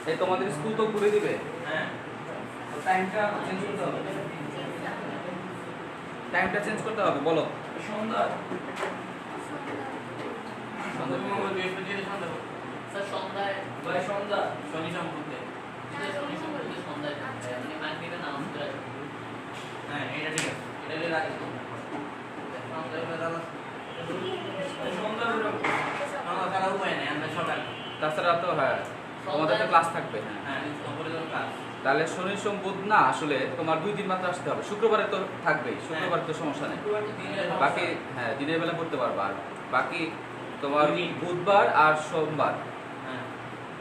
এই তোমাদের স্কুল তো ঘুরে দিবে। হ্যাঁ, টাইমটা চেঞ্জ করতে হবে। টাইমটা চেঞ্জ করতে হবে, বলো। সন্ধ্যা সন্ধ্যা মঙ্গল বৃহস্পতিবার সন্ধ্যা। স্যার সন্ধ্যায় ভাই সন্ধ্যা শনি সম্পর্কে। শনি সম্পর্কে সন্ধ্যায় মানে মাগরিবের নামাজ পড়া। হ্যাঁ, এটা ঠিক আছে। এটা দিয়ে রাখি। সন্ধ্যায় বেলা সন্ধ্যা তারা উপায় নেই, আমরা সকাল। তাছাড়া তো হ্যাঁ তোমাদের তো ক্লাস থাকবে। হ্যাঁ, তারপরে তো ক্লাস। তাহলে শনি সোম বুধ না, আসলে তোমার 2 দিন মাত্র আসতে হবে। শুক্রবারে তো থাকবেই, শুক্রবারে তো সমস্যা নেই। বাকি হ্যাঁ দিনের বেলা পড়তে পারবা। আর বাকি তোমার বুধবার আর সোমবার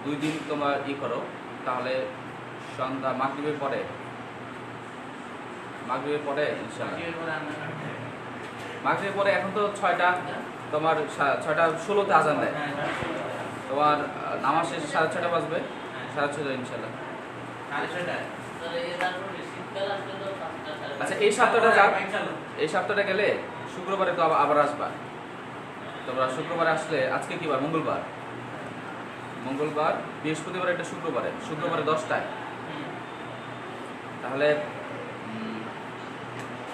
2 দিন তোমার করো, তাহলে সন্ধ্যা মাগরিবের পরে ইনশাআল্লাহ। মাগরিবের পরে এখন তো 6টা, তোমার 6টা 16তে আজান দেয়। তোমার নামাজ শেষে 6:30 বাজবে, 6:30 ইনশাআল্লাহ। আচ্ছা, এই সপ্তাহটা যাক, এই সপ্তাহটা গেলে শুক্রবারে তো আবার আসবা তোমরা। শুক্রবারে আসলে আজকে কি বার? মঙ্গলবার বৃহস্পতিবার একটা শুক্রবারে 10টায়। তাহলে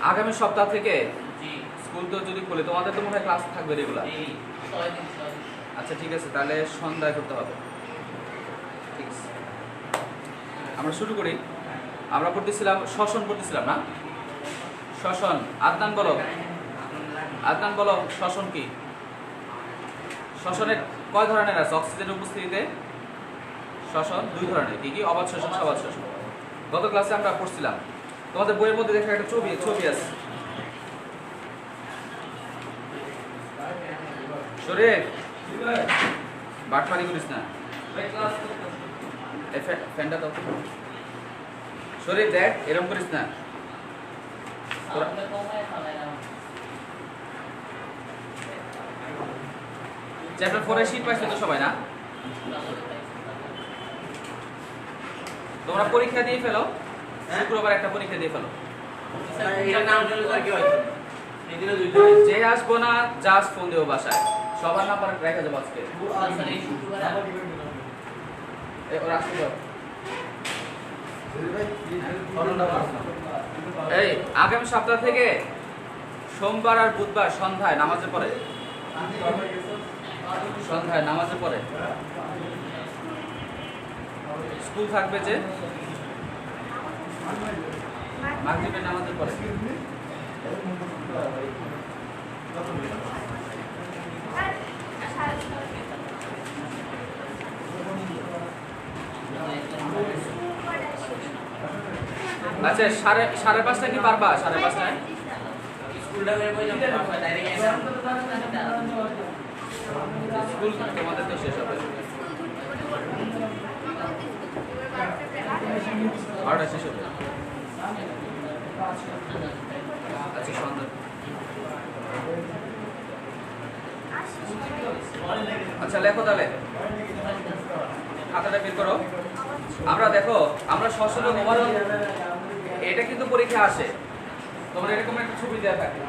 আগামী সপ্তাহ থেকে স্কুল তো যদি খুলে, তোমাদের তো মনে হয় ক্লাস থাকবে রেগুলার। আচ্ছা ঠিক আছে, তাহলে সন্ধ্যায় করতে হবে। ঠিক আছে, আমরা শুরু করি। আমরা পড়তেছিলাম শ্বসন পড়তেছিলাম না? শ্বসন। আদনান বলো শ্বসন কি? শ্বসনের কয় ধরনের আছে অক্সিজেনের উপস্থিতিতে? শ্বসন 2 ধরনের। কি কি? অবাধ শ্বসন, সবাধ শ্বসন। গত ক্লাসে আমরা পড়ছিলাম। তোমাদের বইয়ের মধ্যে দেখা একটা ছবি আছে। শরীর বাটপারি করিস না, ফ্যানটা তো শরীর দেখ, এরকম করিস না। চ্যাপ্টার 4 এর শীট পাইছো তো সবাই না? তোমরা পরীক্ষা দিয়ে ফেলো, শুক্রবার একটা পরীক্ষা দিয়ে ফেলো। যে আসবো না জাস্ট ফোন দেবো বাসায়, সবার নাম্বার রেখে যাবো আজকে। এই আগামী সপ্তাহ থেকে সোমবার আর বুধবার সন্ধ্যায় নামাজের পরে স্কুল থাকবে, যে মাগরিবের নামাজের পরে। আচ্ছা, 5:30 কি পারবা? 5:30 স্কুলটা স্কুল তোমাদের তো শেষ হবে, 12টা শেষ হবে। আচ্ছা সন্ধ্যা। আচ্ছা লেখো তাহলে, খাতাটা বের করো। আমরা দেখো, আমরা শ্বসন ওভারঅল এটা কিন্তু পরীক্ষা আসে। তোমরা এরকম একটা ছবি দেওয়া থাকে,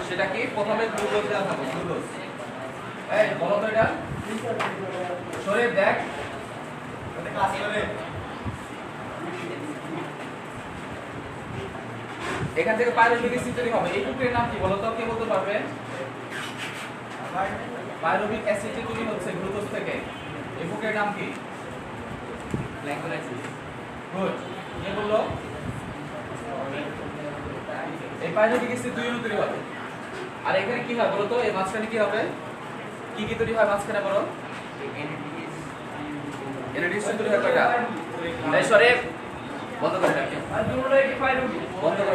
সেটা কি? প্রথমে গ্লুকোজ দেওয়া থাকে, গ্লুকোজ। এই বলো তো এটা শরীর দেখ, এখান থেকে পাইরুভিক অ্যাসিড তৈরি হবে। এই প্রক্রিয়ার নাম কি বলো তো? কে বলতে পারবে? পাইরুভিক অ্যাসিড তৈরি হচ্ছে গ্লুকোজ থেকে। এই প্রক্রিয়ার নাম কি? গ্লাইকোলাইসিস। গুড, কে বললো? এই পাইরুভিক অ্যাসিড 2 ইউনিট তৈরি হবে। আর এখানে কি হয় বলো তো? এই মাঝখানে কি হবে? কি কি তৈরি হয় মাঝখানে বলো? এনএডিএস তৈরি হয় কয়টা? এই সরে বন্ধ করে রাখো,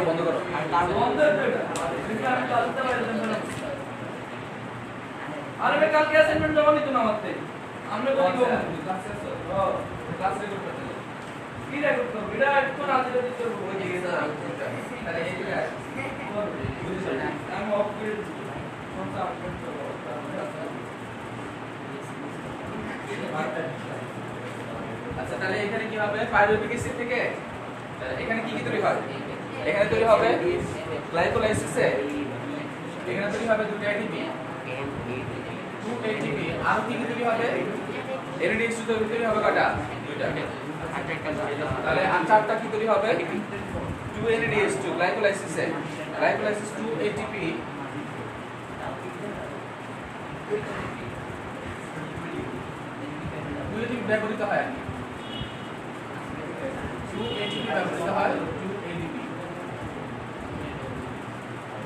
বন্ধ করো। আরে मैं কালকে অ্যাসাইনমেন্ট জমা নিতে না আমাতে আমরা কই দিব ক্লাস রেকর্ড করতে হবে। কি রেকর্ড করব? এটা একটু রাতে দিতে হবে। ওই দিকে স্যার, তাহলে এই দিকে বুঝছো না? আমি অফ করে দিই, কোনটা আপডেট করব। আচ্ছা তাহলে এখানে কি হবে? পাইরুভিক অ্যাসিড থেকে এখানে কি কি তৈরি হয়? এখানে তৈরি হবে গ্লাইকোলাইসিসে, এখানে তৈরি হবে 2 ATP, আর কি কি তৈরি হবে? NADH2 তৈরি হবে কয়টা? দুইটা। তাহলে আর চারটা কি তৈরি হবে? 2 NADH2 গ্লাইকোলাইসিসে গ্লাইকোলাইসিস 2 ATP ব্যবহৃত হয় আর কি 2 ATP ব্যবহৃত হয়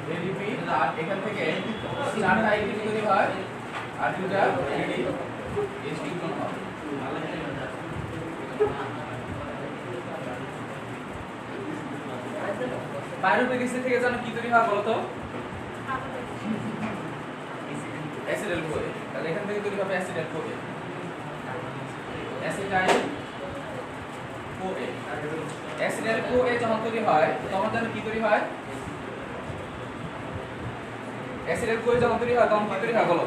2 ADP আর এখান থেকে 4টা ATP তৈরি হয় আর 2টা NADH উৎপন্ন হয় পাইরুভিক অ্যাসিড থেকে জানো কি তৈরি হয় বলো তো অ্যাসিটাইল কোয়ে তাহলে এখান থেকে তৈরি হবে অ্যাসিটাইল কোয়ে অ্যাসিটাইল কোয়ে যখন তৈরি হয় তখন জানো কি তৈরি হয় অ্যাসিটাইল কোয়ে যখন তৈরি হয় তখন কি তৈরি হয় বলো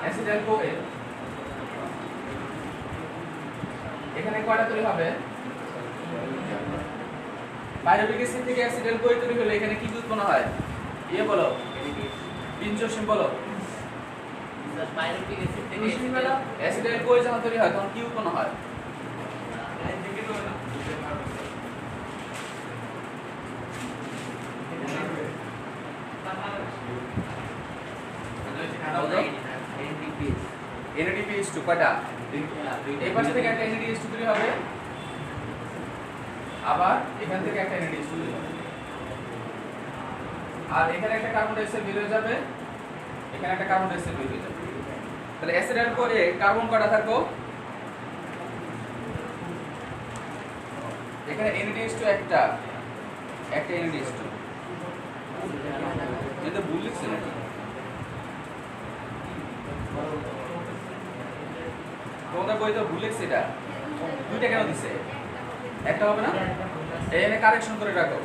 অ্যাসিটাইল কোয়ে এখানে কয়টা তৈরি হবে পাইরুভিক অ্যাসিড থেকে অ্যাসিটাইল কোয়ে তৈরি হলে এখানে কি উৎপন্ন হয় বলো পিঞ্চোসিম বলো পাইরুভিক অ্যাসিড থেকে অ্যাসিটাইল কোয়ে যখন তৈরি হয় তখন কি উৎপন্ন হয় NADPH2 কয়টা এই পাশ থেকে একটা NADH2 তৈরি হবে আবার এখান থেকে একটা NADH2 তৈরি হবে আর এখানে একটা কার্বন ডাই অক্সাইড বের হয়ে যাবে এখানে একটা কার্বন ডাই অক্সাইড বের হয়ে যাবে তাহলে অ্যাসিটাইল কোয়ে কার্বন কয়টা থাকো এখানে NADH2 একটা NADH2 এটা ভুল লিখছে নাকি তোমাদের বইতে ভুল লিখছে এটা দুইটা কেন দিছে একটা হবে না এখানে কারেকশন করে রাখো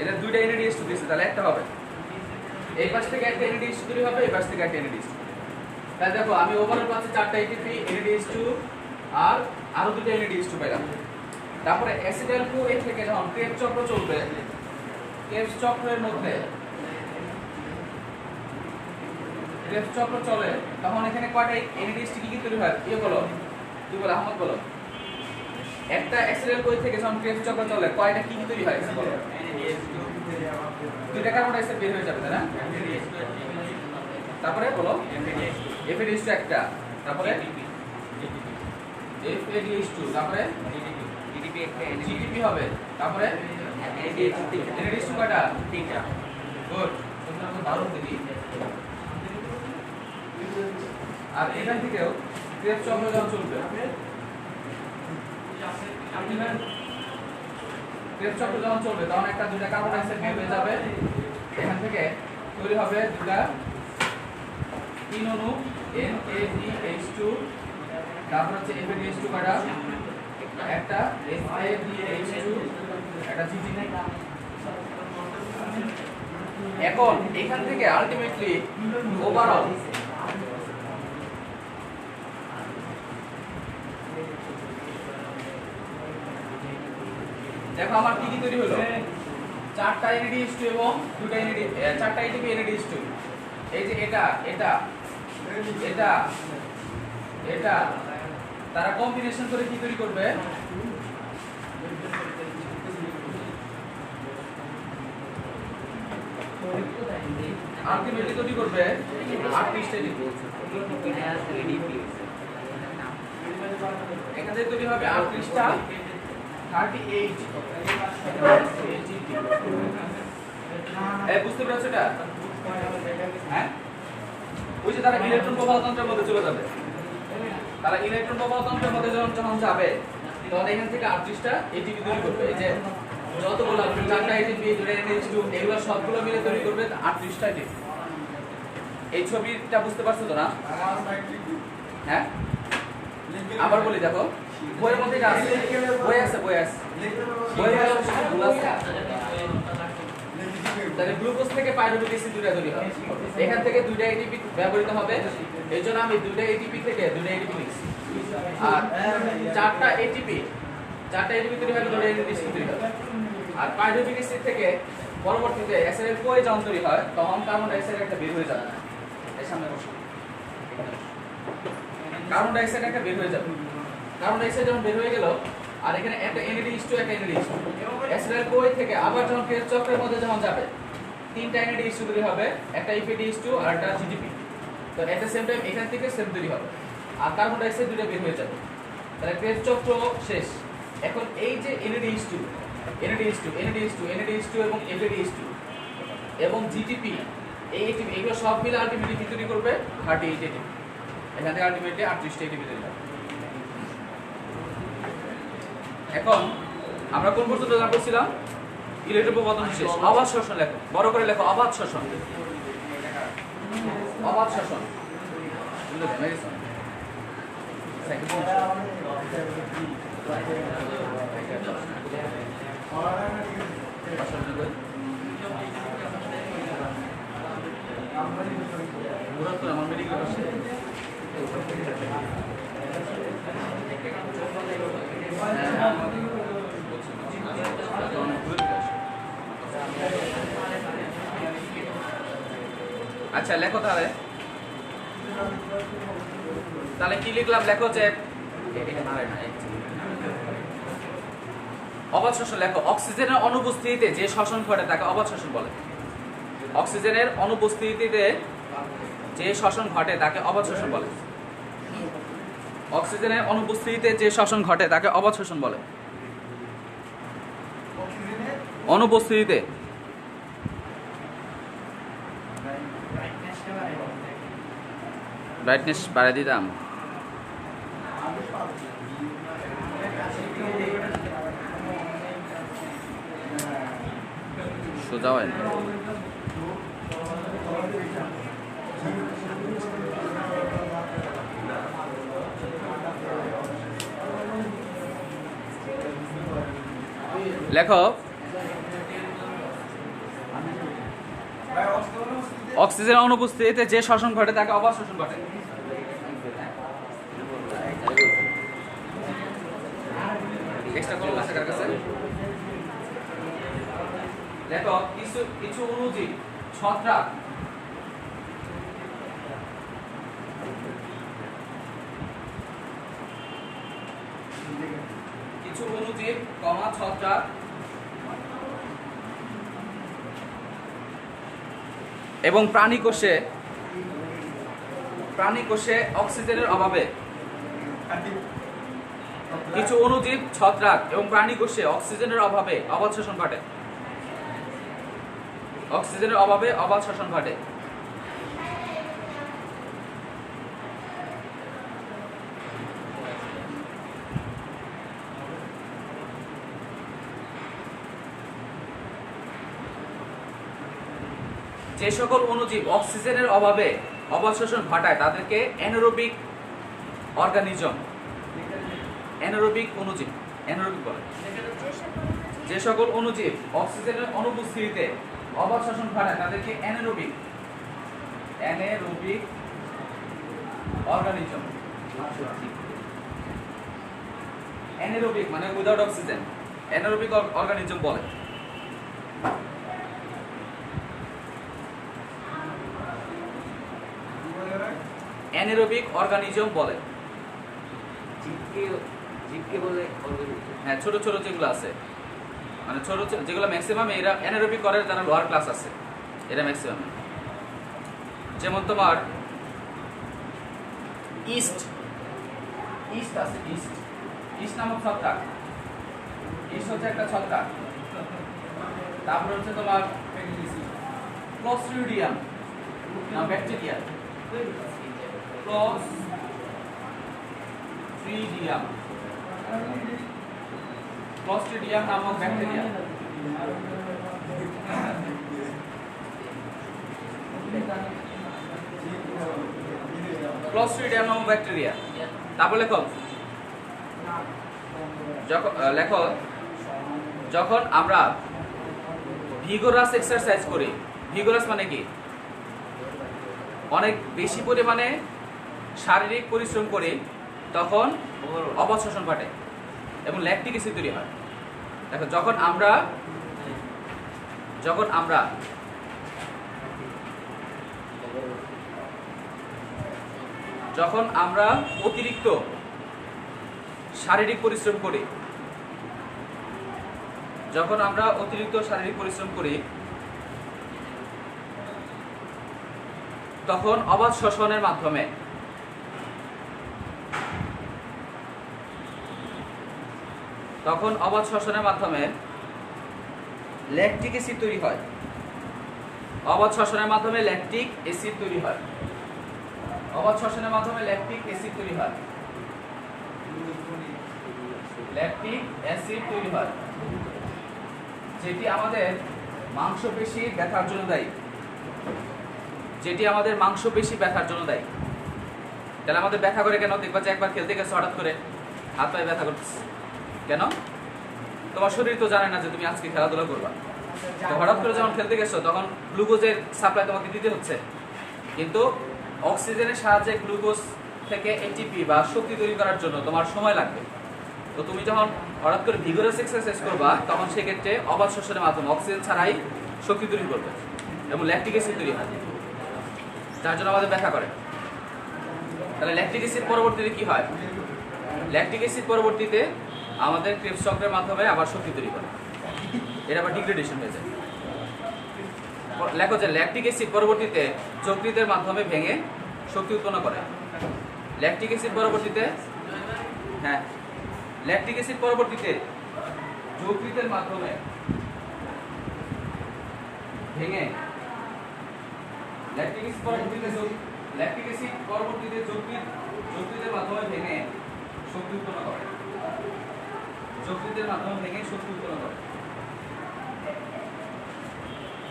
এটা দুইটা NADH2 দিছে তাহলে একটা হবে এই পাশ থেকে একটা NADH2 তৈরি হবে এই পাশ থেকে একটা NADH2 তাহলে দেখো আমি ওভারঅল পাচ্ছি 4টা ATP NADH2 আর আরো দুটো NADH2 পেলাম তারপরে অ্যাসিটাইল কোয়ে থেকে যখন ক্রেবস চক্র চলবে ক্রেবস চক্রের মধ্যে ক্রেবস চক্র চলে তখন এখানে কয়টা NADH2 কি তৈরি হয় বলো তুই বল আহমদ বলো একটা অ্যাসিটাইল কোয়ে থেকে যখন ক্রেবস চক্র চলে কয়টা কি তৈরি হয় বলো দুইটা কার্বন ডাই অক্সাইড বের হয়ে যাবে তাই না তারপরে বলো FADH2 একটা তারপরে FADH2 তারপরে GDP হবে তারপরে NADH2 কয়টা তিনটা গুড তোমরা দারুণ দেখি আর এখান থেকেও ক্রেবস চক্র যখন চলবে ক্রেবস চক্র যখন চলবে তখন একটা দুইটা কার্বন ডাই অক্সাইড বের হয়ে যাবে এখান থেকে তৈরি হবে দুটা তিন অণু NADH2 তারপর হচ্ছে FADH2 কয়টা একটা SADH2 একটা GDP এখন এখান থেকে আলটিমেটলি ওভারঅল দেখো আমার কি কি তৈরি হলো 4টা NADH2 এবং 2টা NADH 4টা ATP NADH2 এই যে এটা তারা কম্বিনেশন করে কি তৈরি করবে আলটিমেটলি তৈরি করবে 38টা ATP এখান থেকে তৈরি হবে 38টা 38 বুঝতে পেরেছো এটা হ্যাঁ ওই যে তারা ইলেকট্রন প্রবাহ তন্ত্রের মধ্যে চলে যাবে তারা ইলেকট্রন প্রবাহ তন্ত্রের মধ্যে যখন যাবে তখন এখান থেকে 38টা ATP তৈরি করবে এই যে যতগুলো 4টা ATP 2টা NADH2 এগুলো সবগুলো মিলে তৈরি করবে 38টা ATP এই ছবিটা বুঝতে পারছো তো না হ্যাঁ আবার বলি দেখো বইয়ের মধ্যে এটা আছে বই আছে বইয়ের মধ্যে ভুল আছে তাহলে গ্লুকোজ থেকে পাইরুভিক অ্যাসিড দুইটা তৈরি হয় এখান থেকে দুইটা ATP ব্যবহৃত হবে এইজন্য আমি দুইটা ATP থেকে দুইটা ATP লিখছি আর 4টা ATP তৈরি হয় দুইটা NADH2 তৈরি হয় আর পাইরুভিক অ্যাসিড থেকে পরবর্তীতে অ্যাসিটাইল কোয়ে যখন তৈরি হয় তখন কার্বন ডাই অক্সাইড একটা বের হয়ে যাবে এই সামনে বসো কার্বন ডাইঅক্সাইড একটা বের হয়ে যাবে। কার্বন ডাইঅক্সাইড যখন বের হয়ে গেল আর এখানে একটা NADH2 একটা NADH2 অ্যাসিডাল কোই থেকে আবার যখন ফেজ চক্রের মধ্যে যখন যাবে তিনটা NADH2 তৈরি হবে, একটা FADH2 আর একটা GDP। তো এট দ্য সেম টাইম এখান থেকে সেম তৈরি হবে আর কার্বন ডাইঅক্সাইড দুটো বের হয়ে যাবে। তাহলে ফেজ চক্র শেষ। এখন এই যে NADH2 এবং FADH2 এবং GTP এই ATP এগুলো সব মিলে আলটিমেটলি কি তৈরি করবে 38 ATP। এখান থেকে আলটিমেটলি 38 ATP তৈরি হবে। এখন আমরা কোন পর্যন্ত জানা করছিলাম? ইলেকট্রন প্রবর্তন শেষ। অবাধ শ্বসন লেখো, বড় করে লেখো অবাধ শ্বসন। অবাধ শ্বসন আমার মেডিকেল আচ্ছা লেখো তাহলে কি লিখলাম? লেখো যে অবাধ শ্বসন লেখো। অক্সিজেনের অনুপস্থিতিতে যে শ্বসন ঘটে তাকে অবাধ শ্বসন বলে। অক্সিজেনের অনুপস্থিতিতে যে শ্বসন ঘটে তাকে অবাধ শ্বসন বলে। অক্সিজেনের অনুপস্থিতিতে যে শ্বসন ঘটে তাকে অবাধ শ্বসন বলে। অনুপস্থিতিতে ব্রাইটনেস বাড়াই দিতাম। সোজা হয় না। লেখো অক্সিজেনের অনুপস্থিতিতে যে শ্বসন ঘটে তাকে অবাধ শ্বসন ঘটে। এক্সট্রা কলম আছে কার কাছে? দেখো কিছু অণুজীব ছত্রাক ছত্রাক এবং প্রাণী কোষে অক্সিজেনের অভাবে কিছু অণুজীব ছত্রাক এবং প্রাণী কোষে অক্সিজেনের অভাবে অবাধ শ্বসন ঘটে। অক্সিজেনের অভাবে অবাধ শ্বসন ঘটে। যে সকল অণুজীব অক্সিজেনের অভাবে অবাধ শ্বসন ঘটায় তাদেরকে অ্যানারোবিক অর্গানিজম, অ্যানারোবিক অণুজীব, অ্যানারোবিক বলে। যে সকল অণুজীব অক্সিজেনের অনুপস্থিতিতে অবাধ শ্বসন ঘটায় তাদেরকে অ্যানারোবিক অর্গানিজম, অ্যানারোবিক মানে উইদাউট অক্সিজেন, অ্যানারোবিক অর্গানিজম বলে। অ্যানারোবিক অর্গানিজম বলে। জীবকে বলে হ্যাঁ, ছোট ছোট যেগুলো আছে মানে ছোট যেগুলো ম্যাক্সিমাম এরা অ্যানারোবিক করে, যারা লোয়ার ক্লাস আছে এরা ম্যাক্সিমাম। যেমন তোমার ইস্ট আছে, ইস্ট নামক ছত্রাক, ইস্ট হচ্ছে একটা ছত্রাক। তারপরে হচ্ছে তোমার ক্লোস্ট্রিডিয়াম না ব্যাকটেরিয়া, ক্লোস্ট্রিডিয়াম নামক ব্যাকটেরিয়া। ক্লোস্ট্রিডিয়াম নামক ব্যাকটেরিয়া। তারপর লেখো যখন আমরা ভিগোরাস এক্সারসাইজ করি, ভিগোরাস মানে কি? অনেক বেশি পরিমাণে শারীরিক পরিশ্রম করি তখন অবাধ শ্বসন ঘটে এবং ল্যাকটিক অ্যাসিড তৈরি হয়। দেখো যখন আমরা যখন আমরা অতিরিক্ত শারীরিক পরিশ্রম করি, যখন আমরা অতিরিক্ত শারীরিক পরিশ্রম করি তখন অবাধ শ্বসনের মাধ্যমে ল্যাকটিক অ্যাসিড তৈরি হয়। অবাধ শ্বসনের মাধ্যমে ল্যাকটিক অ্যাসিড তৈরি হয়। অবাধ শ্বসনের মাধ্যমে ল্যাকটিক অ্যাসিড তৈরি হয়। ল্যাকটিক অ্যাসিড তৈরি হয় যেটি আমাদের মাংসপেশির ব্যথার জন্য দায়ী। যেটি আমাদের মাংসপেশি ব্যথার জন্য দায়ী। তাহলে আমাদের ব্যথা করে কেন? দেখবা যে একবার খেলতে গেছো, হঠাৎ করে হাত পায়ে ব্যথা করতেছে কেন? তোমার শরীর তো জানে না যে তুমি আজকে খেলাধুলা করবা। তো হঠাৎ করে যখন খেলতে গেছো তখন গ্লুকোজের সাপ্লাই তোমাকে দিতে হচ্ছে, কিন্তু অক্সিজেনের সাহায্যে গ্লুকোজ থেকে এটিপি বা শক্তি তৈরি করার জন্য তোমার সময় লাগবে। তো তুমি যখন হঠাৎ করে ভিগোরাস এক্সারসাইজ করবা তখন সেক্ষেত্রে অবাধ শ্বসনের মাধ্যমে অক্সিজেন ছাড়াই শক্তি তৈরি করবে এবং ল্যাকটিক অ্যাসিড তৈরি হয়, যার জন্য আমাদের ব্যথা করে। তাহলে ল্যাকটিক অ্যাসিড পরবর্তীতে কি হয়? ল্যাকটিক অ্যাসিড পরবর্তীতে আমাদের ক্রেবস চক্রের মাধ্যমে আবার শক্তি তৈরি করে, এটা আবার ডিগ্রেডেশন হয়ে যায়। লেখো যে ল্যাকটিক অ্যাসিড পরবর্তীতে যকৃতের মাধ্যমে ভেঙে শক্তি উৎপন্ন করে। ল্যাকটিক অ্যাসিড পরবর্তীতে ল্যাকটিক অ্যাসিড পরবর্তীতে যকৃতের মাধ্যমে ভেঙে যকৃতের মাধ্যমে ভেঙে শক্তি উৎপন্ন করে। যকৃতের মাধ্যমে ভেঙে শক্তি উৎপন্ন করে।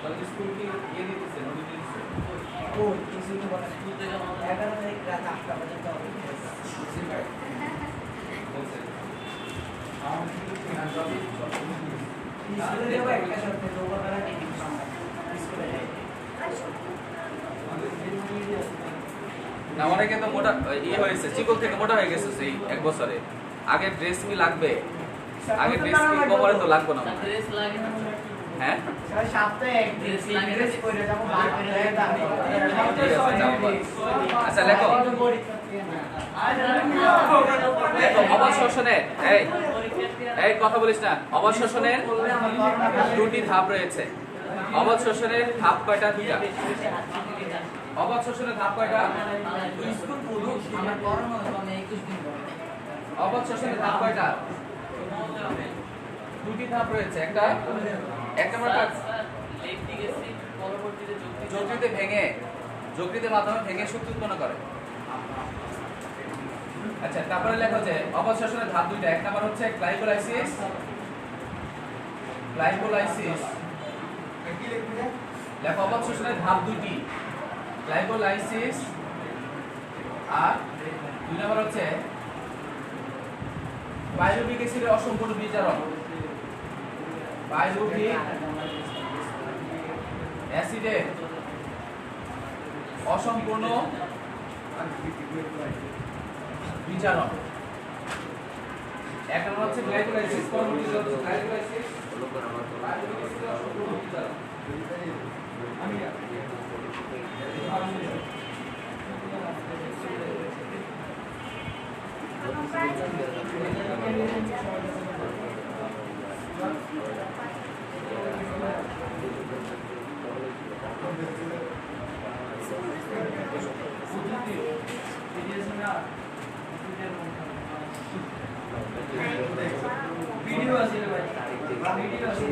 তাহলে স্কুল কি ইয়ে দিতেছে, নোটিশ দিতেছে? ও কিছু তো বলে স্কুল থেকে 11 তারিখ রাত 8টা পর্যন্ত হবে। বলছে স্কুলে যাবো একটা সপ্তাহে দুপুরবেলা টিফিন সময় স্কুলে যাই। না, অনেকে তো মোটা ইয়ে হয়েছে, চিকন থেকে মোটা হয়ে গেছে এই এক বছরে। আগে ড্রেস কি লাগবে? আগে ড্রেস কি কোমরে তো লাগবে না। ড্রেস লাগে না। হ্যাঁ, সপ্তাহে এক ড্রেস লাগে, ড্রেস পরে যাবো বার করে লাগে দাম। আচ্ছা লেখো অবাধ শ্বসনের এই কথা বলিস না। অবাধ শ্বসনের দুটি ধাপ রয়েছে। অবাধ শ্বসনের ধাপ কয়টা? দুইটা। অবাধ শ্বসনের ধাপ কয়টা? স্কুল পড়ুক আমার পড়ানো মানে 21 দিন পরে। অবাধ শ্বসনের ধাপ কয়টা? দুটি ধাপ রয়েছে। এক নম্বর কাজ ল্যাকটিক অ্যাসিড পরবর্তীতে যকৃতে ভেঙে যকৃতের মাধ্যমে ভেঙে শক্তি উৎপন্ন করে। আচ্ছা, তারপরে লেখো যে অবাধ শ্বসনের ধাপ দুইটা। এক নম্বর হচ্ছে গ্লাইকোলাইসিস। লেখো অবাধ শ্বসনের ধাপ দুইটি, গ্লাইকোলাইসিস আর দুই নম্বর হচ্ছে পাইরুভিক অ্যাসিডের অসম্পূর্ণ বিজারণ। পাইরুভিক অ্যাসিডের অসম্পূর্ণ বিজারণ। এক নম্বর হচ্ছে গ্লাইকোলাইসিস, পরবর্তীতে হচ্ছে গ্লাইকোলাইসিস পাইরুভিক অ্যাসিডের অসম্পূর্ণ বিজারণ। ভিডিও আছে ভাই, ভিডিও আছে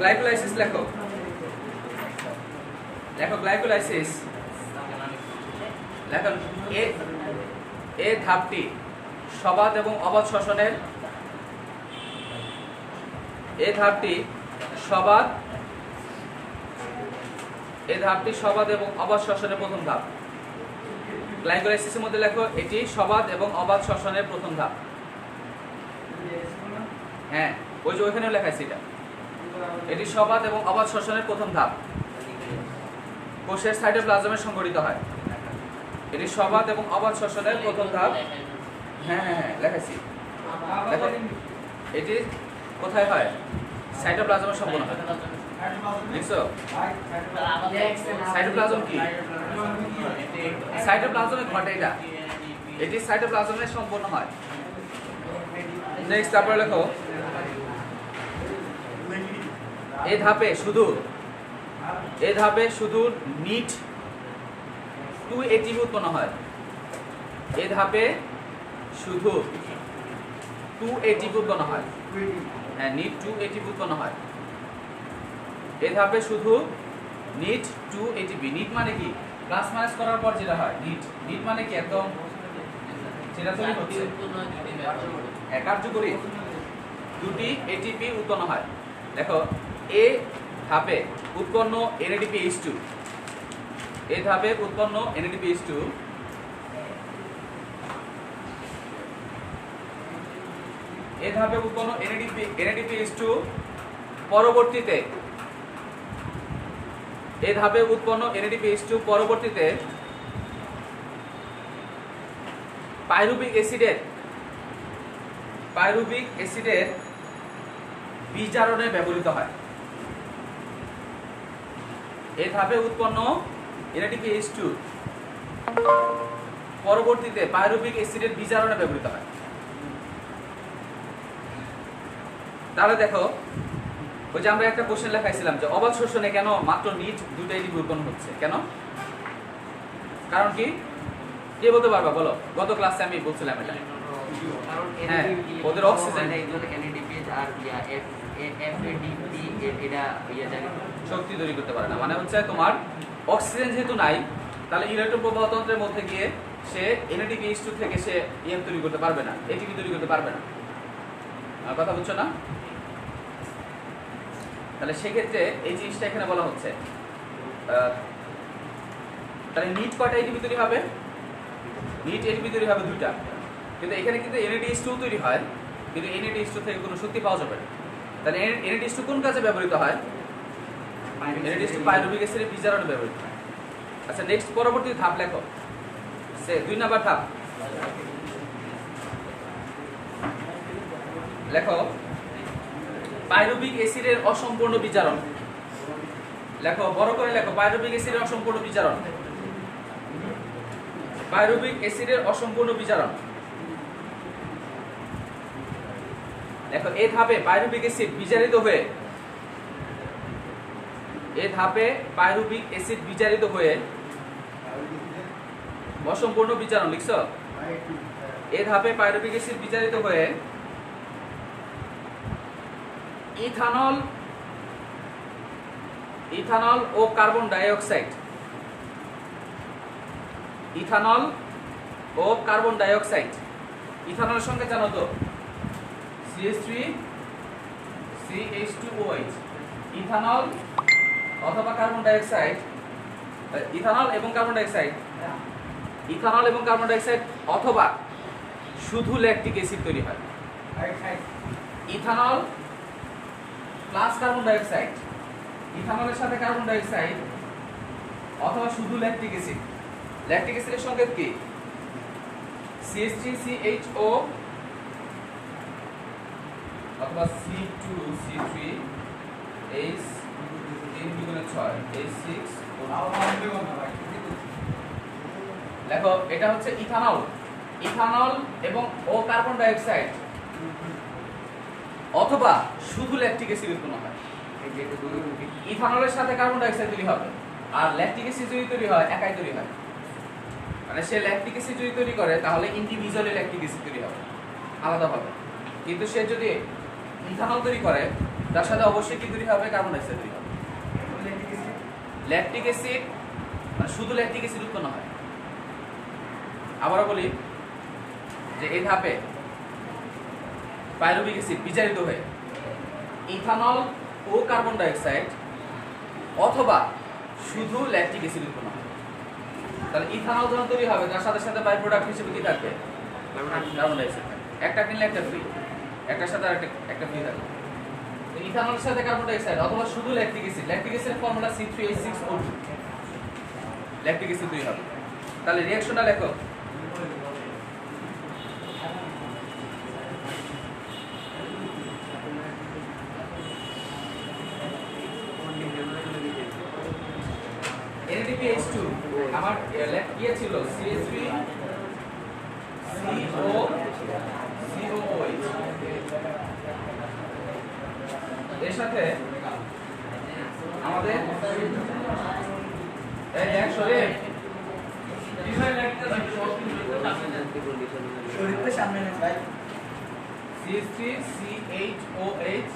গ্লাইকোলাইসিস লেখো গ্লাইকোলাইসিস লেখো। এই ধাপটি সবাদ এবং অবাধ শ্বসনের সবাদ এবং অবাধ শ্বসনের প্রথম ধাপ। গ্লাইকোলাইসিসের মধ্যে লেখো এটি সবাদ এবং অবাধ শ্বসনের প্রথম ধাপ। হ্যাঁ, ওই যে ওইখানেও লেখা আছে এটা। এটি সবাত এবং অবাত শ্বসনের প্রথম ধাপ। কোষের সাইটোপ্লাজমে সংঘটিত হয়। এটি সবাত এবং অবাত শ্বসনের প্রথম ধাপ। হ্যাঁ লেখাছি। দেখো এটি কোথায় হয়? সাইটোপ্লাজমে সম্পন্ন হয়। দেখছো সাইটোপ্লাজম কি? সাইটোপ্লাজমে ঘটে এটা, এটি সাইটোপ্লাজমে সম্পন্ন হয়। নেক্সট তারপরে লেখো এই ধাপে শুধু নিট 2 এটিপি উৎপন্ন হয়। এই ধাপে শুধু 2 এটিপি উৎপন্ন হয়। হ্যাঁ নিট 2 এটিপি উৎপন্ন হয়। এই ধাপে শুধু নিট 2 এটিপি। নিট মানে কি? প্লাস মাইনাস করার পর যেটা হয় নিট মানে কি? একদম যেটা তৈরি হচ্ছে কার্যকরী 2টি এটিপি উৎপন্ন হয়। দেখো এই ধাপে উৎপন্ন NADPH2, এই ধাপে উৎপন্ন NADPH2 এই ধাপে উৎপন্ন NADPH2 পরবর্তীতে এই ধাপে উৎপন্ন NADPH2 পরবর্তীতে পাইরুভিক অ্যাসিডের বিজারণে ব্যবহৃত হয়। এই ধাপে উৎপন্ন NADPH2 পরবর্তীতে পাইরুভিক অ্যাসিডের বিজারণে ব্যবহৃত হয়। তাহলে দেখো ওই যে আমরা একটা কোশ্চেন লেখাইছিলাম যে অবাত শোষণে কেন মাত্র নিট 2টা এটিপি উৎপন্ন হচ্ছে, কেন? কারণ কি? কে বলতে পারবা বলো? গত ক্লাসে আমি বলছিলাম এটা। হ্যাঁ ওদের অক্সিজেন শক্তি তৈরি করতে পারে না, মানে হচ্ছে তোমার অক্সিজেন যেহেতু নাই তাহলে ইলেকট্রন প্রবাহ তন্ত্রের মধ্যে গিয়ে সে NADPH2 থেকে সে তৈরি করতে পারবে না, এটিপি তৈরি করতে পারবে না। আর কথা বুঝছো না? তাহলে সেক্ষেত্রে এই জিনিসটা এখানে বলা হচ্ছে। তাহলে নিট কয়টা এটিপি তৈরি হবে? নিট এটিপি তৈরি হবে 2টা, কিন্তু এখানে কিন্তু NADH2 তৈরি হয়, কিন্তু NADH2 থেকে কোনো শক্তি পাওয়া যাবে না। তাহলে NADH2 কোন কাজে ব্যবহৃত হয়? NADH2 পাইরুভিক অ্যাসিডের বিজারণে ব্যবহৃত হয়। আচ্ছা নেক্সট পরবর্তী ধাপ লেখো, 2 নাম্বার ধাপ লেখো পাইরুভিক অ্যাসিডের অসম্পূর্ণ বিজারণ। লেখো বড় করে লেখো, পাইরুভিক অ্যাসিডের অসম্পূর্ণ বিজারণ। পাইরুভিক অ্যাসিডের অসম্পূর্ণ বিজারণ। দেখো এই ধাপে পাইরুভিক অ্যাসিড বিজারিত হয়ে অসম্পূর্ণ বিজারণ লিখছো? এই ধাপে পাইরুভিক অ্যাসিড বিজারিত হয়ে ইথানল ও কার্বন ডাইঅক্সাইড ইথানলের সঙ্গে জানো তো CH3CH2OH, ইথানল অথবা কার্বন ডাইঅক্সাইড, ইথানল এবং কার্বন ডাইঅক্সাইড অথবা শুধু ল্যাকটিক অ্যাসিড তৈরি হয়। ইথানল প্লাস কার্বন ডাইঅক্সাইড, ইথানলের সাথে কার্বন ডাইঅক্সাইড অথবা শুধু ল্যাকটিক অ্যাসিড। ল্যাকটিক অ্যাসিডের সংকেত কি? CH3CHO অথবা C2C3H 3 দেখো এটা হচ্ছে ইথানল এবং ও কার্বন ডাইঅক্সাইড অথবা শুধু ল্যাকটিক অ্যাসিড উৎপন্ন হয়। ইথানলের সাথে কার্বন ডাইঅক্সাইড তৈরি হবে, আর ল্যাকটিক অ্যাসিড যদি তৈরি হয় একাই তৈরি হয়। মানে সে ল্যাকটিক অ্যাসিড যদি তৈরি করে তাহলে ইন্ডিভিজুয়ালি ল্যাকটিক অ্যাসিড তৈরি হবে আলাদাভাবে, কিন্তু সে যদি ইথানল তৈরি করে তার সাথে অবশ্যই কি তৈরি হবে? কার্বন ডাইঅক্সাইড তৈরি হবে। ল্যাকটিক অ্যাসিড মানে শুধু ল্যাকটিক অ্যাসিড উৎপন্ন হয়। আবারও বলি যে এই ধাপে পাইরুভিক অ্যাসিড বিজারিত হয়ে ইথানল ও কার্বন ডাইঅক্সাইড অথবা শুধু ল্যাকটিক অ্যাসিড উৎপন্ন হয়। তাহলে ইথানল যখন তৈরি হবে তার সাথে সাথে বাই প্রোডাক্ট হিসেবে কি থাকবে? Carbon dioxide. একটা কিনলে একটা ফ্রি, একটার সাথে একটা ফ্রি থাকবে। ইথানলের সাথে কার্বন ডাই অক্সাইড অথবা শুধু ল্যাকটিক অ্যাসিড, ল্যাকটিক অ্যাসিডের ফর্মুলা C3H6O2, ল্যাকটিক অ্যাসিড 2 হবে। তাহলে রিঅ্যাকশনটা লেখো। NADPH2 আমার ইয়ে ছিল CH3COOH, এর সাথে আমাদের এই এক শরীর শরীরকে সামনে নেন ভাই। CH3CHOH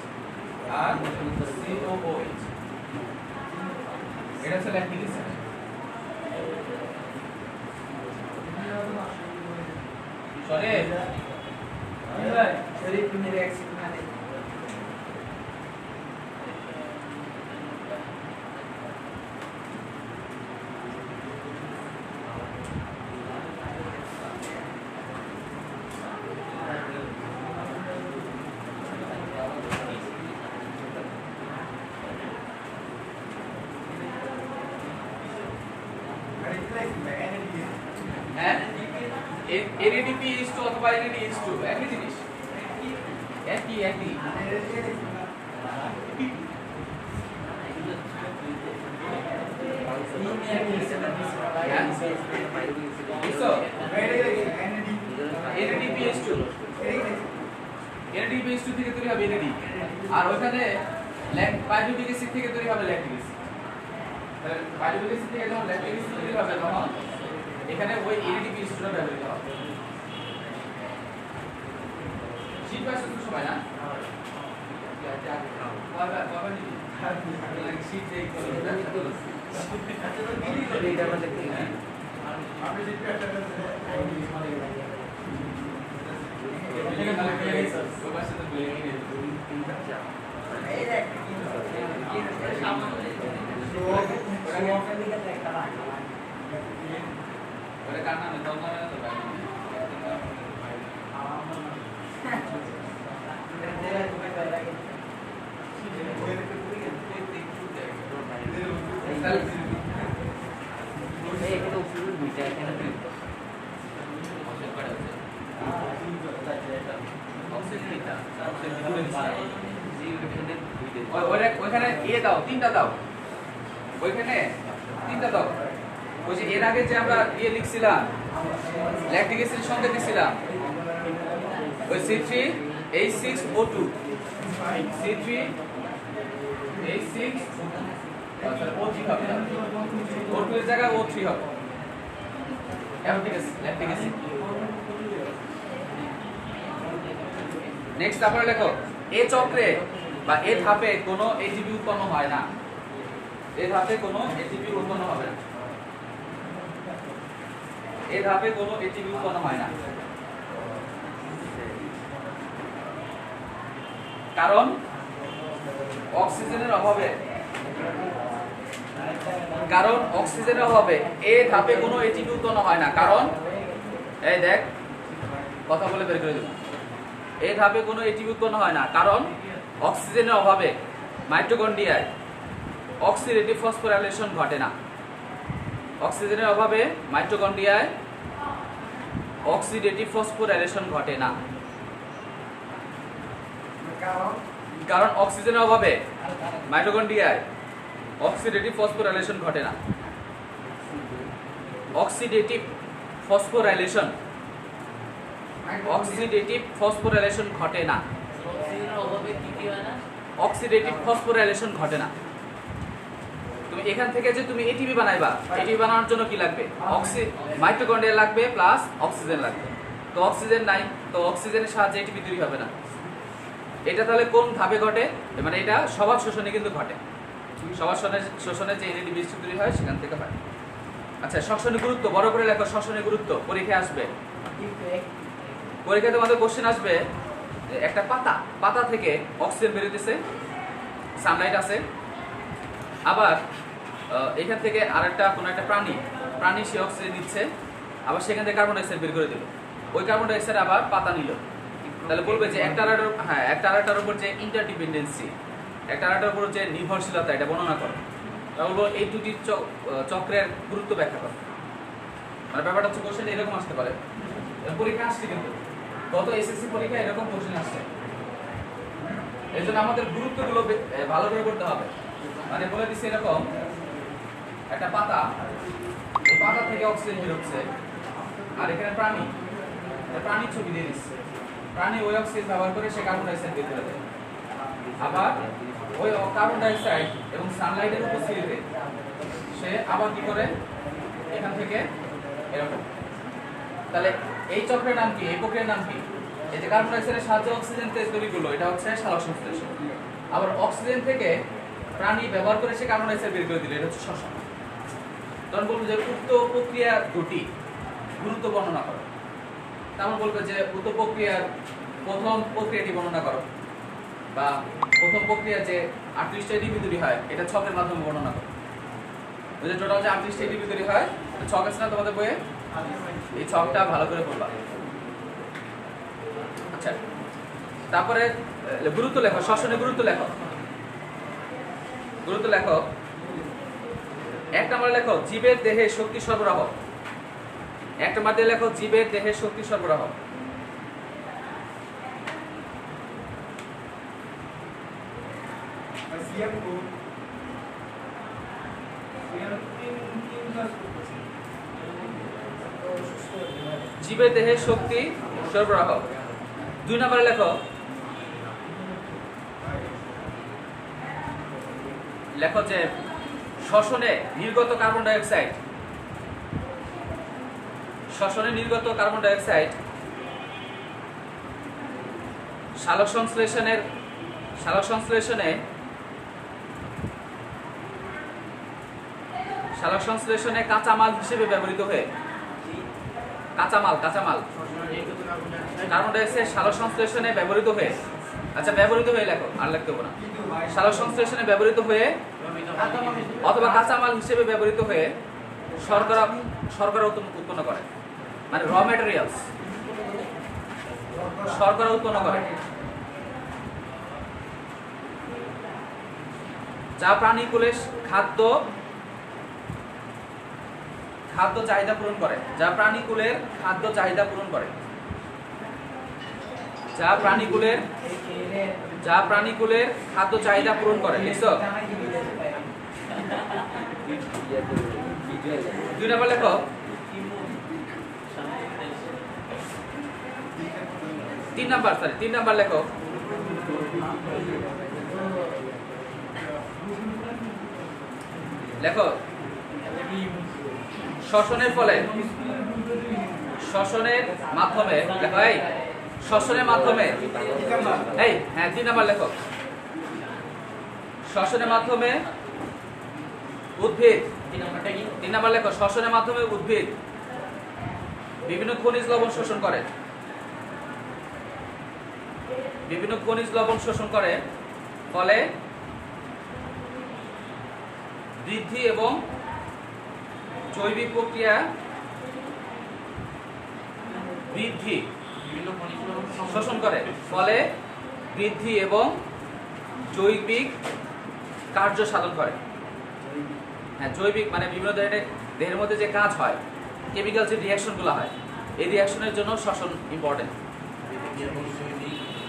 আর COOH, এটা হচ্ছে ল্যাকটিক অ্যাসিড। শরীর শরীর কিনে রেখেছি মানে হ্যাঁ NADPH2 অথবা NADH2 একই জিনিস, একই NADPH2 থেকে তৈরি হবে NAD, আর ওখানে পাইরুভিক অ্যাসিড থেকে তৈরি হবে ল্যাকটিক অ্যাসিড। তাহলে পাইরুভিক অ্যাসিড থেকে যখন ল্যাকটিক অ্যাসিড তৈরি হবে তখন এখানে ওই NADPH2 টা ব্যবহৃত হবে। শীত পাইছো তো সবাই না? বাবা নিবি শীত এই করে এটা আমাদের আপনি শীত পাইছো এই দেখ একটা ভাই ওরে কান্না না দাও না তো ভাই ওইখানে ইয়ে দাও, তিনটা দাও, ওইখানে তিনটা দাও। ওই যে এর আগে যে আমরা ইয়ে লিখছিলাম ল্যাকটিক অ্যাসিড সংকেত দিছিলাম, ওই C3H6O2, C3H6 O3 হবে, O2 এর জায়গায় O3 হবে। Lactic acid. নেক্সট তারপরে লেখো এ চক্রে বা এ ধাপে কোনো এটিপি উৎপন্ন হয় না, এ ধাপে কোনো এটিপি উৎপন্ন হবে না, এ ধাপে কোনো এটিপি উৎপন্ন হয় না। কারণ অক্সিজেনের অভাবে, এ ধাপে কোনো এটিপি উৎপন্ন হয় না। কারণ এই দেখ কথা বলে বের করে দেব, এই ধাপে কোনো এটিপি উৎপন্ন হয় না কারণ অক্সিজেনের অভাবে মাইটোকন্ড্রিয়ায় অক্সিডেটিভ ফসফোরাইলেশন ঘটে না। অক্সিজেনের অভাবে মাইটোকন্ড্রিয়ায় অক্সিডেটিভ ফসফোরাইলেশন ঘটে না, কারণ অক্সিজেনের অভাবে মাইটোকন্ড্রিয়ায় অক্সিডেটিভ ফসফোরাইলেশন ঘটে না। অক্সিডেটিভ ফসফোরাইলেশন ঘটে না, অক্সিডেটিভ ফসফোরাইলেশন ঘটে না। তুমি এখান থেকে যে তুমি এটিপি বানাইবা, এটিপি বানানোর জন্য কি লাগবে? মাইটোকন্ড্রিয়া লাগবে প্লাস অক্সিজেন লাগবে। তো অক্সিজেন নাই, তো অক্সিজেনের সাহায্যে এটিপি তৈরি হবে না। এটা তাহলে কোন ধাপে ঘটে? মানে এটা সবার শোষণে কিন্তু ঘটে, সবার শোষণে যে NADPH2 তৈরি হয় সেখান থেকে হয়। আচ্ছা, শ্বসনের গুরুত্ব বড় করে লেখো। শ্বসনের গুরুত্ব পরীক্ষায় আসবে, পরীক্ষায় তোমাদের কোশ্চেন আসবে যে একটা পাতা থেকে অক্সিজেন বেরোতেছে, সানলাইট আছে, আবার এখান থেকে আরেকটা কোনো একটা প্রাণী সে অক্সিজেন নিচ্ছে, আবার সেখান থেকে কার্বন ডাইঅক্সাইড বের করে দিল, ওই কার্বন ডাইঅক্সাইড আবার পাতা নিল। তাহলে বলবে যে একটা আরেকটার উপর যে ইন্টারডিপেন্ডেন্সি, একটা আরেকটার উপর যে নির্ভরশীলতা এটা বর্ণনা করো। তা বলবো এই দুটি চক্রের গুরুত্ব ব্যাখ্যা করো। মানে ব্যাপারটা হচ্ছে কোশ্চেন এরকম আসতে পারে, পরীক্ষা আসছে কিন্তু গত এসএসসি পরীক্ষা এরকম কোশ্চেন আসছে। এই জন্য আমাদের গুরুত্বগুলো ভালো করে করতে হবে। মানে বলে দিচ্ছে এরকম একটা পাতা, এই পাতা থেকে অক্সিজেন বেরোচ্ছে, আর এখানে প্রাণীর ছবি দিয়ে দিচ্ছে। প্রাণী ওই অক্সিজেন ব্যবহার করে সে কার্বন ডাইঅক্সাইড বের করে দেয়। আবার ওই কার্বন ডাইঅক্সাইড এবং সানলাইটের উপস্থিতিতে সে আবার কি করে এখান থেকে এরকম। তাহলে এই চক্রের নাম কি, এই প্রক্রিয়ার নাম কি? এই যে কার্বন ডাইঅক্সাইডের সাহায্যে অক্সিজেন তৈরি করলো, এটা হচ্ছে সালোক সংশ্লেষণ। আবার অক্সিজেন থেকে প্রাণী ব্যবহার করে সে কার্বন ডাইঅক্সাইড বের করে দিল, এটা হচ্ছে শ্বসন। তখন বলবো যে উক্ত প্রক্রিয়া দুটি গুরুত্ব বর্ণনা করো। তেমন বলবে যে উক্ত প্রক্রিয়ার প্রথম প্রক্রিয়াটি বর্ণনা করো, বা প্রথম প্রক্রিয়া যে 38টা এডিপি তৈরি হয় এটা ছকের মাধ্যমে বর্ণনা করো। ওই যে টোটাল যে 38টা এডিপি তৈরি হয় ছক আছে না তোমাদের বইয়ে, এই ছকটা ভালো করে পড়বা। আচ্ছা, তারপরে গুরুত্ব লেখো, শ্বসনের গুরুত্ব লেখো। গুরুত্ব লেখো, 1 নম্বরে লেখো জীবের দেহে শক্তি সরবরাহ। 1 নম্বর দিয়ে লেখো জীবের দেহে শক্তি সরবরাহ। জীবের দেহে শক্তি সরবরাহ। 2 নম্বরে লেখো যে শ্বসনে নির্গত কার্বন ডাইঅক্সাইড, শ্বসনে নির্গত কার্বন ডাইঅক্সাইড সালোক সংশ্লেষণে কাঁচামাল হিসেবে ব্যবহৃত হয়ে, কাঁচামাল কার্বন ডাইঅক্সাইড সালোক সংশ্লেষণে ব্যবহৃত হয়ে, আচ্ছা ব্যবহৃত হয়ে লেখো, আর লিখতে হবে না। সালোক সংশ্লেষণে ব্যবহৃত হয়ে অথবা কাঁচামাল হিসেবে ব্যবহৃত হয়ে শর্করা উৎপন্ন করে, মানে র ম্যাটেরিয়ালস শর্করা উৎপন্ন করে, যা প্রাণীকুলের খাদ্য চাহিদা পূরণ করে, যা প্রাণীকুলের খাদ্য চাহিদা পূরণ করে, যা প্রাণীকুলের খাদ্য চাহিদা পূরণ করে। লিখছো? 2 নম্বর লেখো 3 নম্বর লেখো শ্বসনের ফলে, শ্বসনের মাধ্যমে, শ্বসনের মাধ্যমে, 3 নম্বর লেখো শ্বসনের মাধ্যমে উদ্ভিদ, 3 নম্বর লেখো শ্বসনের মাধ্যমে উদ্ভিদ বিভিন্ন খনিজ লবণ শোষণ করে, বিভিন্ন খনিজ লবণ শোষণ করে, ফলে বৃদ্ধি এবং জৈবিক প্রক্রিয়া শোষণ করে, ফলে বৃদ্ধি এবং জৈবিক কার্য সাধন করে। হ্যাঁ, জৈবিক মানে বিভিন্ন ধরনের দেহের মধ্যে যে কাজ হয়, কেমিক্যাল যে রিঅ্যাকশনগুলো হয়, এই রিঅ্যাকশনের জন্য শ্বসন ইম্পর্টেন্ট।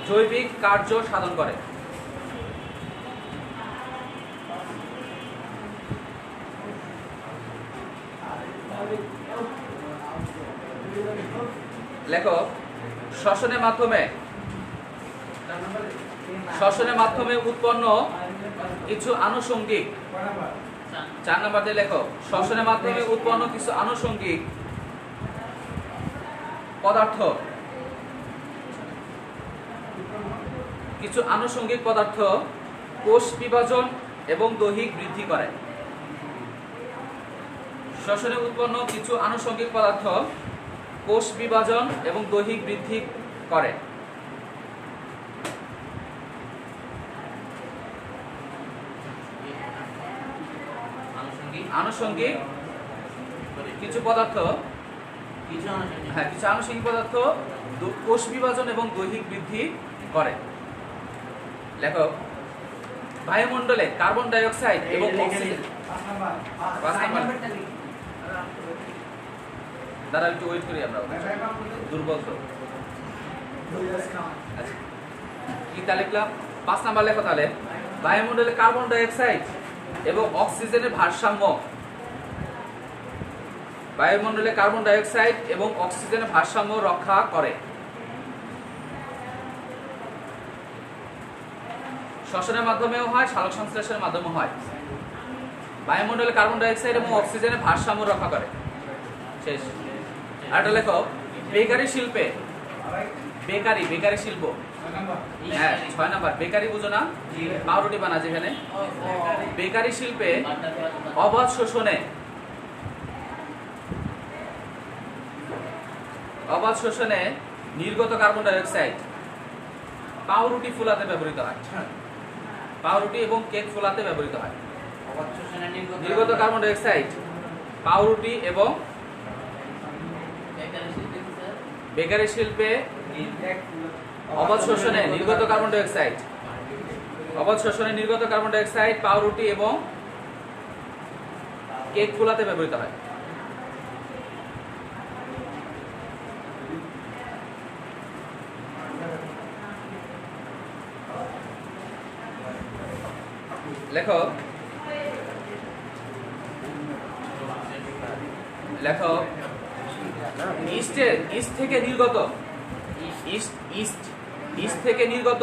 জৈবিক কার্য সাধন করে। লেখো শ্বসনের মাধ্যমে উৎপন্ন কিছু আনুষঙ্গিক, 4 নম্বর দিয়ে লেখো শ্বসনের মাধ্যমে উৎপন্ন কিছু আনুষঙ্গিক পদার্থ কোষ বিভাজন এবং দৈহিক বৃদ্ধি করে। শ্বসনে উৎপন্ন কিছু আনুষঙ্গিক পদার্থ কোষ বিভাজন এবং দৈহিক বৃদ্ধি করে। আনুষঙ্গিক কিছু পদার্থ, কিছু আনুষঙ্গিক পদার্থ কোষ বিভাজন এবং দৈহিক বৃদ্ধি করে। লেখক বায়ুমণ্ডলে কার্বন ডাই অক্সাইড এবং অক্সিজেন। 5 নাম্বার দাঁড়া একটু ওয়েট করি আমরা, দুর্বল তো। আচ্ছা কি তাহলে লিখলাম? 5 নাম্বার লেখো তাহলে, বায়ুমণ্ডলে কার্বন ডাই অক্সাইড এবং অক্সিজেনের ভারসাম্য, বায়ুমণ্ডলে কার্বন ডাই অক্সাইড এবং অক্সিজেনের ভারসাম্য রক্ষা করে। শ্বসনের মাধ্যমেও হয়, সালোক সংশ্লেষের মাধ্যমেও হয়। বায়ুমণ্ডলে কার্বন ডাই অক্সাইড এবং অক্সিজেনের ভারসাম্য রক্ষা করে। শেষ। আরেকটা লেখো, বেকারি শিল্পে, বেকারি শিল্প, হ্যাঁ 6 নাম্বার, বেকারি বুঝো না, পাউরুটি বানা যেখানে, বেকারি শিল্পে অবাধ শোষণে নির্গত কার্বন ডাই অক্সাইড পাউরুটি ফুলাতে ব্যবহৃত হয়, পাউরুটি এবং কেক ফুলাতে ব্যবহৃত হয়। নির্গত কার্বন ডাই অক্সাইড পাউরুটি এবং বেকারি শিল্পে অবাধ শোষণে নির্গত কার্বন ডাই অক্সাইড, অবাধ শোষণে নির্গত কার্বন ডাই অক্সাইড পাউরুটি এবং কেক ফুলাতে ব্যবহৃত হয়। লেখো লেখো ইস্ট থেকে নির্গত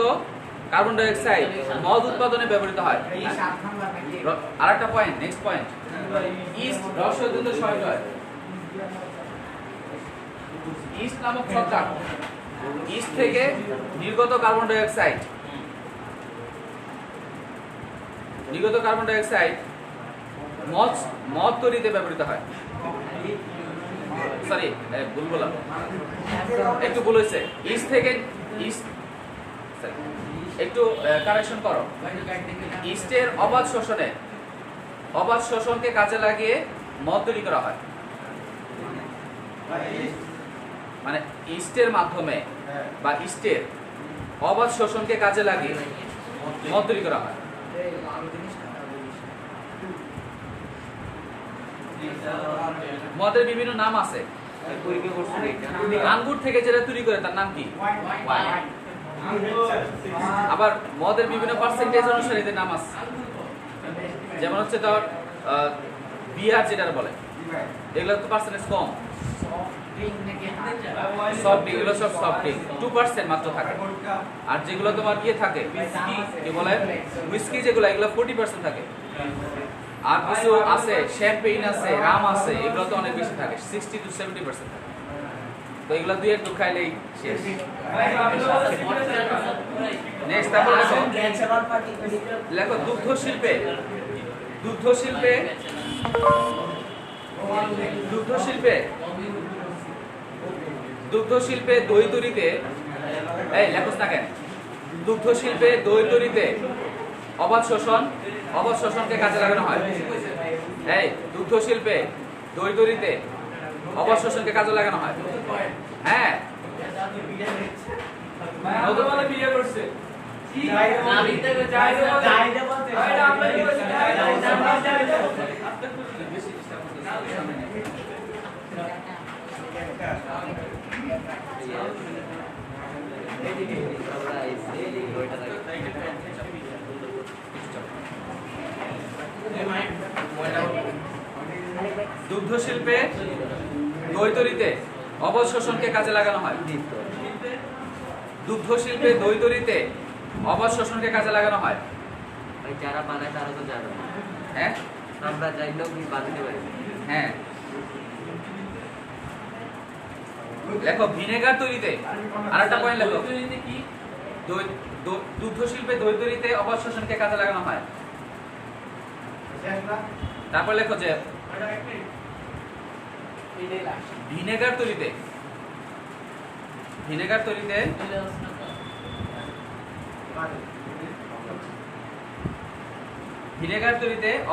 কার্বন ডাই অক্সাইড মদ উৎপাদনে ব্যবহৃত হয়। আরেকটা point, next point, east east নামক ছত্রাক, ইস্ট থেকে নির্গত কার্বন ডাই অক্সাইড, নির্গত কার্বন ডাই অক্সাইড মদ তৈরিতে ব্যবহৃত হয়। সরি ভুল বললাম, একটু ভুল হয়েছে, ইস্ট থেকে একটু কারেকশন করো। ইস্টের অবাধ শোষণকে কাজে লাগিয়ে মদ তৈরি করা হয়, মানে ইস্টের মাধ্যমে বা ইস্টের অবাধ শোষণকে কাজে লাগিয়ে মদ তৈরি করা হয়। মদের বিভিন্ন নাম আছে। আঙ্গুর থেকে যেটা তৈরি করে তার নাম কি? আবার মদের বিভিন্ন পার্সেন্টেজ অনুসারে এদের নাম আছে, যেমন হচ্ছে ধর বিয়ার যেটা বলে, এগুলো তো পার্সেন্টেজ কম। সফট ড্রিঙ্ক, এগুলো সব সফট ড্রিঙ্ক 2% মাত্র থাকে। আর যেগুলো তোমার কি থাকে, কি বলে হুইস্কি, যেগুলো এগুলো 40% থাকে। আর কিছু আছে শ্যাম্পেইন আছে, রাম আছে, এগুলো তো অনেক বেশি থাকে, 60 to 70% থাকে। তো এগুলো দুই একটু খাইলেই শেষ। নেক্সট তারপর লেখো দুগ্ধ শিল্পে দই তৈরিতে, এই লেখোস না কেন, দুগ্ধ শিল্পে দই তৈরিতে অবাধ শোষণকে কাজে লাগানো হয়। এই দুগ্ধ শিল্পে দই তৈরিতে অবাধ শোষণকে কাজে লাগানো হয়। হ্যাঁ বিয়ে করছে দুগ্ধ শিল্পে দই তৈরিতে অবাধ শোষণকে কাজে লাগানো হয়। দুগ্ধ শিল্পে দই তৈরিতে অবাধ শোষণকে কাজে লাগানো হয়। যারা বানায় তারা তো জানে, হ্যাঁ আমরা চাইলেও কি বানাতে পারি। হ্যাঁ লেখো ভিনেগার তৈরিতে, আরেকটা পয়েন্ট লেখো, দুগ্ধ শিল্পে দই তৈরিতে অবাধ শোষণকে কাজে লাগানো হয়। তারপর লেখো যে ভিনেগার তৈরিতে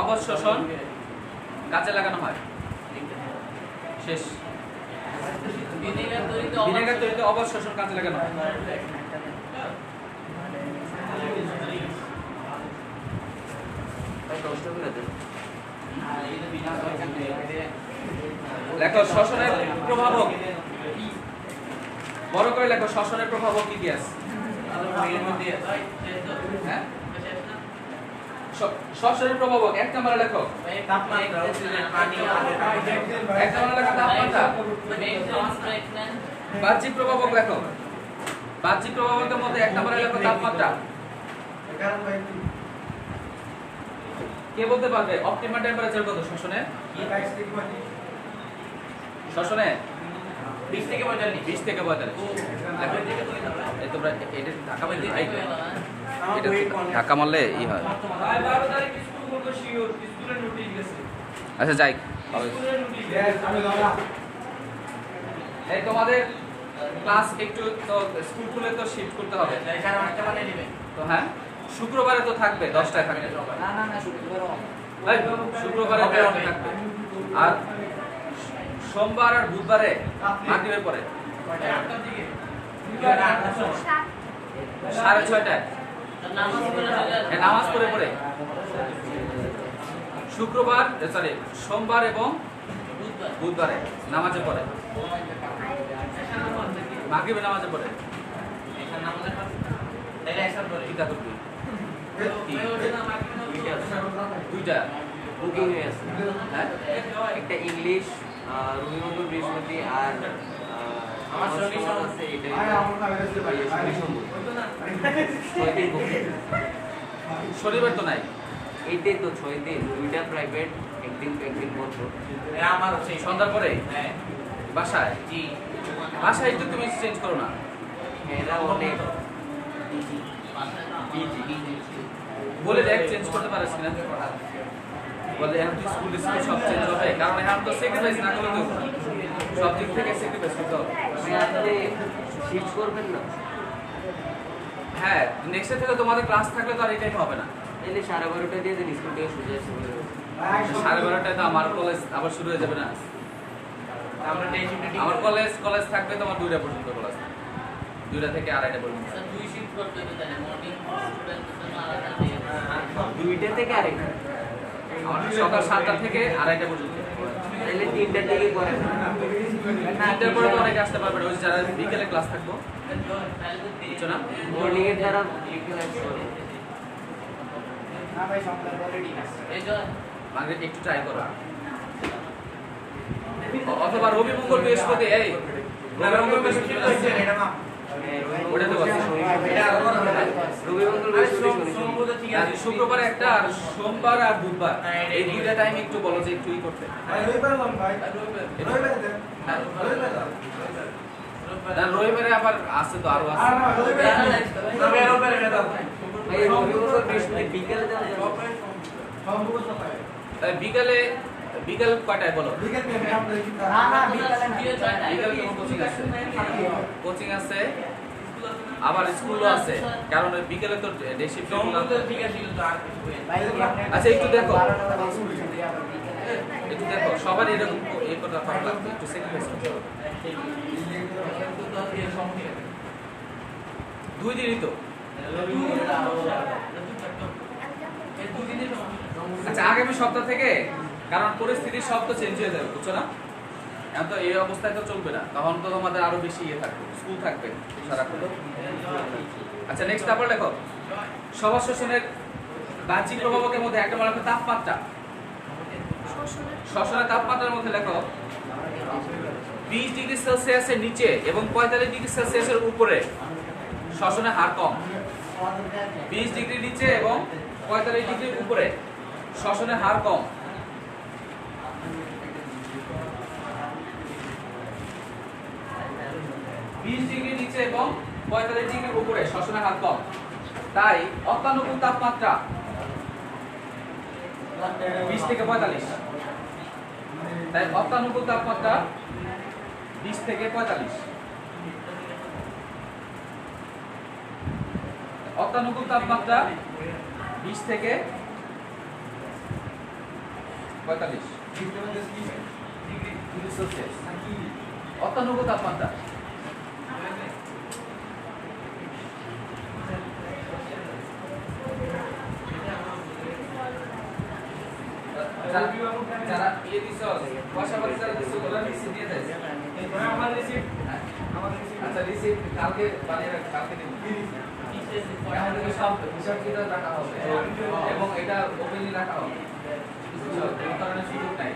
অবাধ শোষণ কাজে লাগানো হয়। শেষ। ভিনেগার তৈরিতে অবাধ শোষণ কাজে লাগানো হয়। লেখো শ্বসনের প্রভাবক। বড় করে লেখো শ্বসনের প্রভাবক কি কি আছে? হ্যাঁ? শ্বসনের প্রভাবক এক নম্বরে লেখো। তাপমাত্রা, অক্সিজেন, পানি, এক নম্বরে লেখো তাপমাত্রা। বাহ্যিক প্রভাবক লেখো। বাহ্যিক প্রভাবকের মধ্যে এক নম্বরে লেখো তাপমাত্রা। কে বলতে পারবে অপটিমাম টেম্পারেচার কত শ্বসনে? শ্বসনে 20 থেকে 45। 20 থেকে 45। এই তোমরা এটা ঢাকা মারলে ভাই এটা ঢাকা মারলে ই হয়। আচ্ছা যাই এই তোমাদের ক্লাস একটু তো স্কুল খুলে তো শিফট করতে হবে তো হ্যাঁ শুক্রবারে তো থাকবে 10টায় থাকবে এই, শুক্রবারে থাকবে আর সোমবার আর বুধবারে মাগরিবের পরে 6:30 নামাজ পড়ে পড়ে শুক্রবার সরি সোমবার এবং বুধবারে নামাজে পড়ে মাগরিবে নামাজে পড়ে কিতা করবি দুইটা বুকিং হয়ে আছে হ্যাঁ একটা ইংলিশ রবীন্দ্র বৃহস্পতি আর আমার শনিবার আছে এটা শনিবার তো নাই এইটাই তো 6 দিন দুইটা প্রাইভেট একদিন বন্ধ আমার সেই সন্ধ্যার পরে হ্যাঁ বাসায় জি বাসায় একটু তুমি চেঞ্জ করো না এরা অনেক বলে দেখ চেঞ্জ করতে পারিস কিনা বলে এখন তুই স্কুল সব চেঞ্জ হবে কারণ এখন তো স্যাক্রিফাইস না করলে তো সব দিক থেকে স্যাক্রিফাইস করতে হবে আপনি শিফট করবেন না হ্যাঁ নেক্সট ডে থেকে তোমাদের ক্লাস থাকলে তো আর এটাই হবে না তাহলে 12:30 দিয়ে দিন স্কুল থেকে সোজা চলে যাবে 12:30টায় তো আমার কলেজ আবার শুরু হয়ে যাবে না আমরা ডে শিফটে আমার কলেজ থাকবে তোমার 2টা পর্যন্ত ক্লাস 2টা থেকে 2:30 পর্যন্ত দুই শিফট করতে হবে তাহলে মর্নিং স্টুডেন্টদের জন্য আলাদা দুইটা থেকে আরেকটা আমার সকাল 7টা থেকে 2:30 পর্যন্ত তাহলে 3টার দিকে করেন না 3টার পরে তো অনেকে আসতে পারবে না ওই যারা বিকেলে ক্লাস থাকবো বুঝছো না মর্নিং এর দ্বারা বিকেল আসতে এই জন্য মানে একটু ট্রাই করো অথবা রবি মঙ্গল বৃহস্পতি এই রবি মঙ্গল বৃহস্পতি ওটা তো বলছি রবি মঙ্গল বৃহস্পতি শুক্রবার একটা আর সোমবার আর বুধবার এই দুইটা টাইম একটু বলো যে একটু ই করতে না রবিবারে আবার আছে তো আরো আছে ভাই রবি মঙ্গল বৃহস্পতি বিকেলে দেওয়া যাবে তাই বিকেল কয়টায় বলো বিকেল কোচিং আছে কোচিং আছে আবার স্কুলও আছে কারণ ওই বিকেলে তো ডে শিফট ঠিক আছে কিন্তু আর কিছু আচ্ছা একটু দেখো সবার এরকম এই কথা লাগবে একটু স্যাক্রিফাইস করতে হবে 2 দিনই তো আচ্ছা আগামী সপ্তাহ থেকে কারণ পরিস্থিতি সব তো চেঞ্জ হয়ে যাবে বুঝছো না এখন তো এই অবস্থায় তো চলবে না তখন তো তোমাদের আরো বেশি ইয়ে থাকবে স্কুল থাকবে সারাক্ষণ আচ্ছা নেক্সট তারপর লেখো সবার শোষণের বাহ্যিক প্রভাবকের মধ্যে একটা বলা হয় তাপমাত্রা শ্বসনের তাপমাত্রার মধ্যে লেখো 20 ডিগ্রি সেলসিয়াসের নিচে এবং 45 ডিগ্রি সেলসিয়াসের উপরে শ্বসনের হার কম 20 ডিগ্রি নিচে এবং 45 ডিগ্রির উপরে শ্বসনের হার কম ডিগ্রি নিচে এবং 45 ডিগ্রির উপরে শ্বসনের হার কম তাই অত্যানুকূল তাপমাত্রা 20 থেকে 45 তাই অত্যানুকূল তাপমাত্রা 20 থেকে 45 অত্যানুকূল তাপমাত্রা 20 থেকে 45 ডিগ্রি সেলসিয়াস অত্যানুকূল তাপমাত্রা যারা ইয়ে দিছো পয়সা পাতি যারা দিছো ওরা রিসিট দিয়ে দেয় আমার রিসিপ্ট আচ্ছা রিসিট কালকে বানিয়ে রাখ কালকে দিব এখন থেকে সব হিসাব কিতাব রাখা হবে এবং এটা ওপেনলি রাখা হবে বুঝছো কোনো কারণে সুযোগ নাই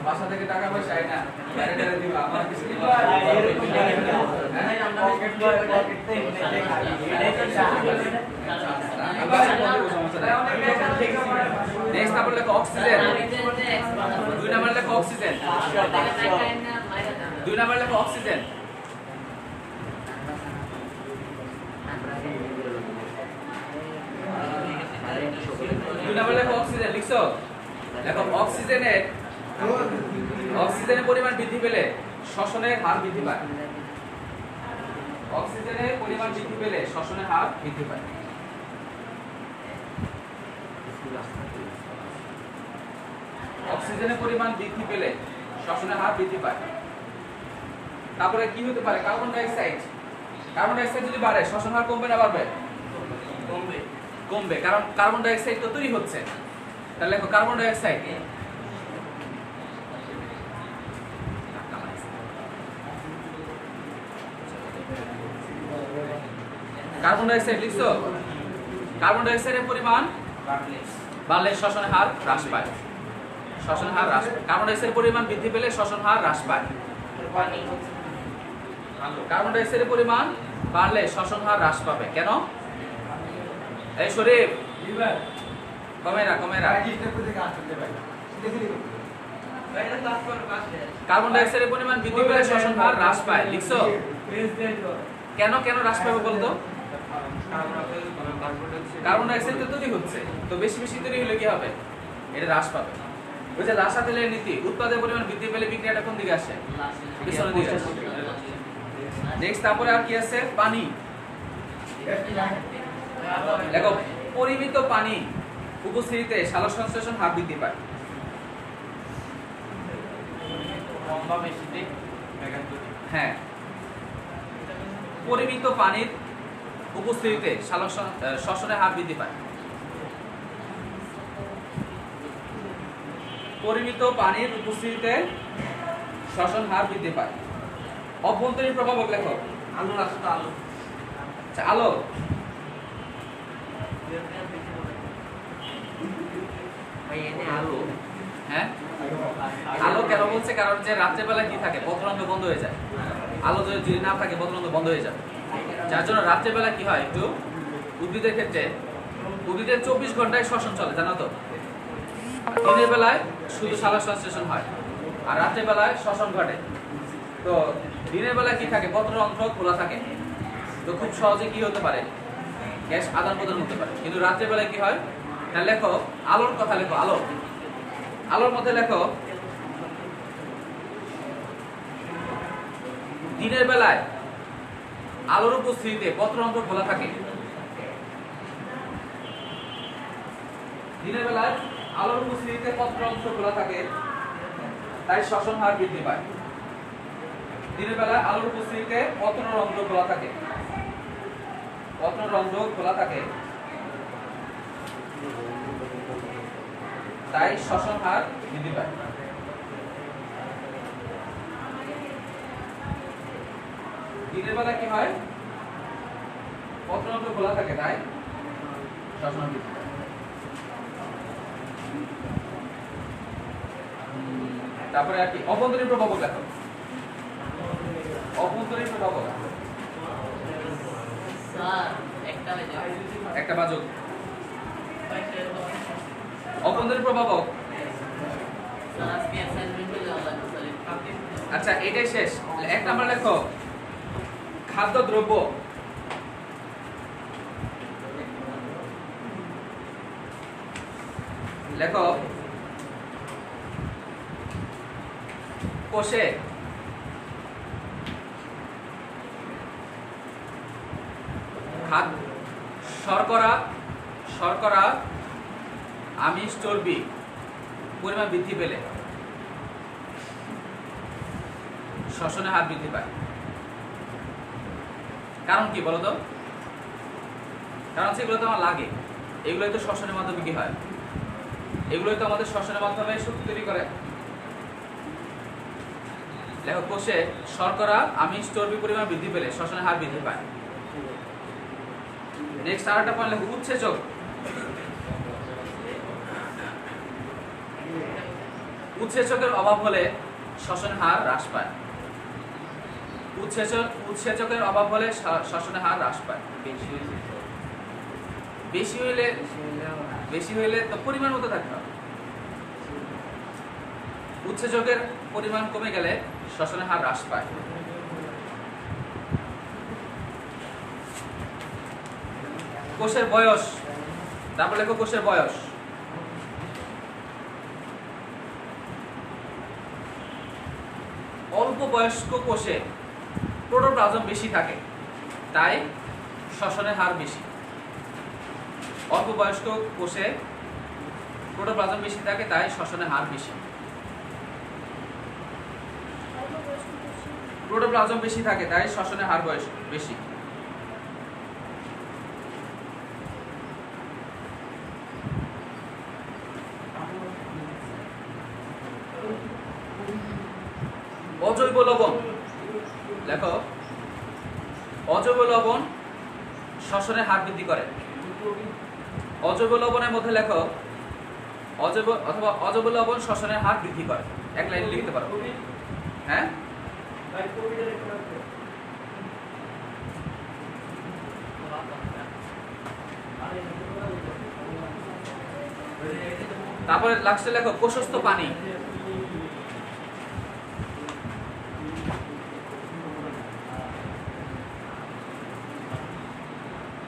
বাসা থেকে টাকা পয়সা আয় না বাইরে দিবা আমার কিছু দিবা নেক্সট নাম্বার লেখো অক্সিজেন 2 নাম্বার লেখো অক্সিজেন 2 নাম্বার লেখো অক্সিজেন 2 নাম্বার লেখো অক্সিজেন লিখছো লেখো অক্সিজেনের পরিমাণ বৃদ্ধি পেলে শ্বসনের হার বৃদ্ধি পায় অক্সিজেনের পরিমাণ বৃদ্ধি পেলে শ্বসনের হার বৃদ্ধি পায় অক্সিজেনের পরিমাণ বৃদ্ধি পেলে শ্বসনের হার বৃদ্ধি পায় তারপরে কি হতে পারে কার্বন ডাই অক্সাইড যদি বাড়ে শ্বসন হার কমবে না বাড়বে কমবে কারণ কার্বন ডাই অক্সাইড তো তৈরি হচ্ছে তাহলে দেখো কার্বন ডাই অক্সাইড লিখছো কার্বন ডাই অক্সাইডের পরিমাণ বাড়লে শ্বসনের হার হ্রাস পায় কার্বন ডাই অক্সাইডের পরিমাণ বৃদ্ধি পেলে শ্বসন হার হ্রাস পায় কার্বন ডাই অক্সাইডের পরিমাণ বাড়লে শ্বসন হার হ্রাস পাবে কেন এই শরীফ কমে না কার্বন ডাই অক্সাইডের পরিমাণ বৃদ্ধি পেলে শ্বসন হার হ্রাস পায় লিখছো কেন হ্রাস পাবে বলতো কার্বন ডাই অক্সাইড তো তৈরি হচ্ছে তো বেশি তৈরি হলে কি হবে এটা হ্রাস পাবে ওই যে রাসা তেলের নীতি উৎপাদনের পরিমাণ বৃদ্ধি পেলে বিক্রিয়াটা কোন দিকে আসে পিছনের দিকে আসে নেক্সট তারপরে আর কি আছে পানি দেখো পরিমিত পানি উপস্থিতিতে সালোক সংশ্লেষণ হার বৃদ্ধি পায় হ্যাঁ পরিমিত পানির উপস্থিতিতে সালোক শ্বসনের হার বৃদ্ধি পায় পরিমিত পানির উপস্থিতিতে শ্বসন হার বৃদ্ধি পায় অভ্যন্তরীণ প্রভাবক লেখো আচ্ছা আলো হ্যাঁ আলো কেন বলছে কারণ যে রাত্রেবেলা কি থাকে পথরন্ধ বন্ধ হয়ে যায় আলো যদি না থাকে পথরন্ধ বন্ধ হয়ে যাবে যার জন্য রাত্রেবেলা কি হয় একটু উদ্ভিদের ক্ষেত্রে উদ্ভিদের 24 ঘন্টায় শ্বসন চলে জানো তো দিনের বেলায় শুধু সালোক সংশ্লেষণ হয় আর রাতের বেলায় শ্বসন ঘটে তো দিনের বেলায় কি থাকে পত্ররন্ধ্র খোলা থাকে তো খুব সহজে কি হতে পারে গ্যাস আদান প্রদান হতে পারে কিন্তু রাতের বেলায় কি হয় তাহলে লেখো আলোর কথা লেখো আলোর মধ্যে লেখো দিনের বেলায় আলোর উপস্থিতিতে পত্ররন্ধ্র খোলা থাকে দিনের বেলায় আলোর উপস্থিতিতে পত্ররন্ধ্র খোলা থাকে তাই শ্বসন হার বৃদ্ধি পায় দিনের বেলায় আলোর উপস্থিতিতে পত্ররন্ধ্র খোলা থাকে তাই শ্বসন হার বৃদ্ধি পায় দিনের বেলা কি হয় পত্ররন্ধ্র খোলা থাকে তাই শ্বসন হার বৃদ্ধি পায় তারপরে আর কি অভ্যন্তরীণ প্রভাবক লেখো অভ্যন্তরীণ প্রভাবক একটা বাজক অভ্যন্তরীণ প্রভাবক আচ্ছা এটাই শেষ এক নাম্বার লেখো খাদ্যদ্রব্য লেখো কোষে শর্করা আমিষ চর্বি পরিমাণ বৃদ্ধি পেলে শ্বসনের হার বৃদ্ধি পায় কারণ কি বলতো কারণ সেগুলো তো আমার লাগে এগুলোই তো শ্বসনের মাধ্যমে কি হয় এগুলোই তো আমাদের শ্বসনের মাধ্যমে শক্তি তৈরি করে। দেখো কোষে শর্করা, আমিষ, চর্বি পরিমাণ বৃদ্ধি পেলে শ্বসনের হার বৃদ্ধি পায়। নেক্সট আরেকটা পয়েন্ট লেখো, উৎসেচক। উৎসেচকের অভাব হলে শ্বসনের হার হ্রাস পায়। উৎসেচকের অভাব হলে শ্বসনের হার হ্রাস পায়। বেশি হইলে তো পরিমাণ মতো থাকতে হবে। উৎসেচকের পরিমাণ কমে গেলে শ্বসনের হার হ্রাস পায়। কোষের বয়স, তারপর লেখো কোষের বয়স। অল্প বয়স্ক কোষে প্রোটোপ্লাজম বেশি থাকে, তাই শ্বসনের হার বেশি। অল্প বয়স্ক কোষে প্রোটোপ্লাজম বেশি থাকে, তাই শ্বসনের হার বেশি। প্রোটোপ্লাজম বেশি থাকে, তাই শ্বসনের হার বেশি। অজৈব লবণ লেখো। অজৈব লবণ শ্বসনের হার বৃদ্ধি করে। অজৈব লবণের মধ্যে লেখো, অজৈব লবণ শ্বসনের হার বৃদ্ধি করে। এক লাইনে লিখতে পারো। হ্যাঁ, তারপরে লাস্টে লেখো কোষস্থ পানি।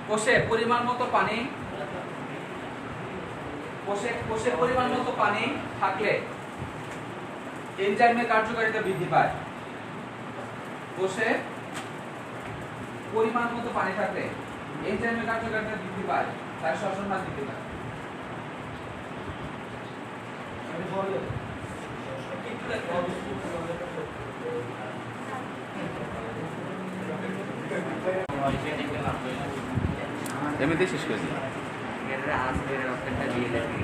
কোষে পরিমাণ মতো পানি থাকলে এনজাইমের কার্যকারিতা বৃদ্ধি পায়। কোষে পরিমাণ মতো পানি থাকলে এনজাইমের কার্যকারিতা বৃদ্ধি পায়, তাই শ্বসন হার বৃদ্ধি পায়। এমনিতেই শেষ করে দিই। আসবে রকেটটা দিয়ে দেবে।